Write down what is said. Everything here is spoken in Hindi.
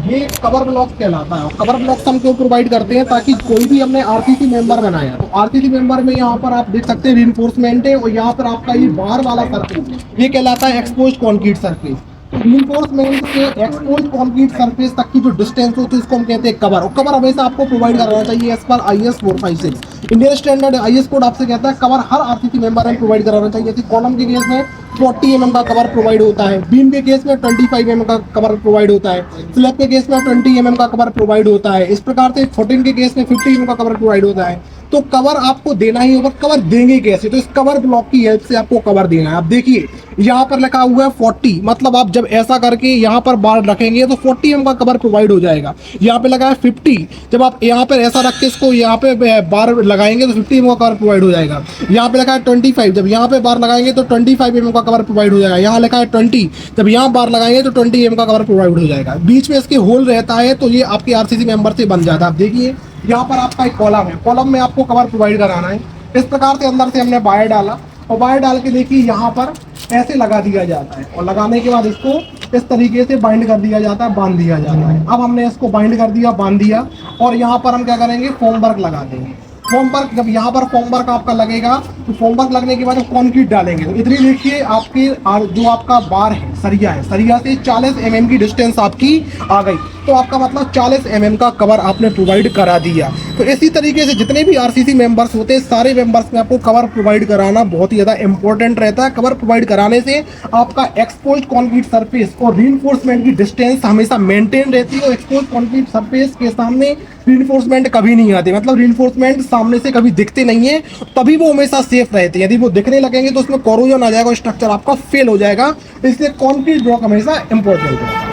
ये कवर ब्लॉक कहलाता है। कवर ब्लॉक हम क्यों प्रोवाइड करते हैं, ताकि कोई भी हमने आरसीसी मेंबर बनाया तो आरसीसी मेंबर में यहाँ पर आप देख सकते हैं रिइंफोर्समेंट है, और यहाँ पर आपका ये बाहर वाला सरफेस ये कहलाता है एक्सपोज्ड कंक्रीट सरफेस। रिइंफोर्समेंट से एक्सपोज्ड कंक्रीट सरफेस तक की जो डिस्टेंस होती है उसको हम कहते हैं कवर। और कवर हमेशा आपको प्रोवाइड कराना चाहिए as per IS 456 Indian standard IS code आपसे कहता है कवर हर आरसीसी मेंबर में प्रोवाइड कराना चाहिए। जैसे कॉलम के केस में 40 mm का कवर प्रोवाइड होता है, बीम के केस में 25 mm का कवर प्रोवाइड होता है, स्लैब के केस में 20 mm का कवर प्रोवाइड होता है। इस प्रकार से 14 के केस में 50 mm का कवर प्रोवाइड होता है। तो कवर आपको देना ही होगा। कवर देंगे कैसे, तो इस कवर ब्लॉक की हेल्प से आपको कवर देना है। आप देखिए यहाँ पर लिखा हुआ है 40, मतलब आप जब ऐसा करके यहाँ पर बार रखेंगे तो 40 mm का कवर प्रोवाइड हो जाएगा। यहाँ पे लगा है 50, जब आप यहाँ पर ऐसा रख के इसको यहाँ पे बार लगाएंगे तो 50 mm का कवर प्रोवाइड हो जाएगा। यहाँ पे लिखा है 25, जब यहाँ पे बार लगाएंगे तो 25 mm का कवर प्रोवाइड हो जाएगा। यहाँ लिखा है 20, जब यहाँ बार लगाएंगे तो 20 mm का कवर प्रोवाइड हो जाएगा। बीच में इसके होल रहता है तो ये आपके आरसीसी मेंबर से बन जाता है। आप देखिए यहाँ पर आपका एक कॉलम है, कॉलम में आपको कवर प्रोवाइड कराना है। इस प्रकार से अंदर से हमने वायर डाला, और वायर डाल के देखिए यहाँ पर ऐसे लगा दिया जाता है, और लगाने के बाद इसको इस तरीके से बाइंड कर दिया जाता है, बांध दिया जाता है। अब हमने इसको बाइंड कर दिया, बांध दिया, और यहाँ पर हम क्या करेंगे, फोम वर्क लगा देंगे। फोम वर्क, जब यहाँ पर फोम वर्क आपका लगेगा तो फोम वर्क लगने के बाद हम कंक्रीट डालेंगे। तो इतनी देखिए आपकी जो आपका बार है, सरिया है, सरिया से 40 mm की डिस्टेंस आपकी आ गई, तो आपका मतलब 40 mm का कवर आपने प्रोवाइड करा दिया। तो इसी तरीके से जितने भी आरसीसी मेंबर्स होते हैं, सारे मेंबर्स में आपको कवर प्रोवाइड कराना बहुत ही ज़्यादा इंपॉर्टेंट रहता है। कवर प्रोवाइड कराने से आपका एक्सपोज्ड कंक्रीट सरफेस और रीइंफोर्समेंट की डिस्टेंस हमेशा मेंटेन रहती है, और एक्सपोज्ड कंक्रीट सरफेस के सामने रीइंफोर्समेंट कभी नहीं आते, मतलब रीइंफोर्समेंट सामने से कभी दिखते नहीं है, तभी वो हमेशा सेफ रहते हैं। यदि वो दिखने लगेंगे तो उसमें कोरोजन आ जाएगा, स्ट्रक्चर आपका फेल हो जाएगा। इसलिए कंक्रीट ब्लॉक हमेशा इंपॉर्टेंट है।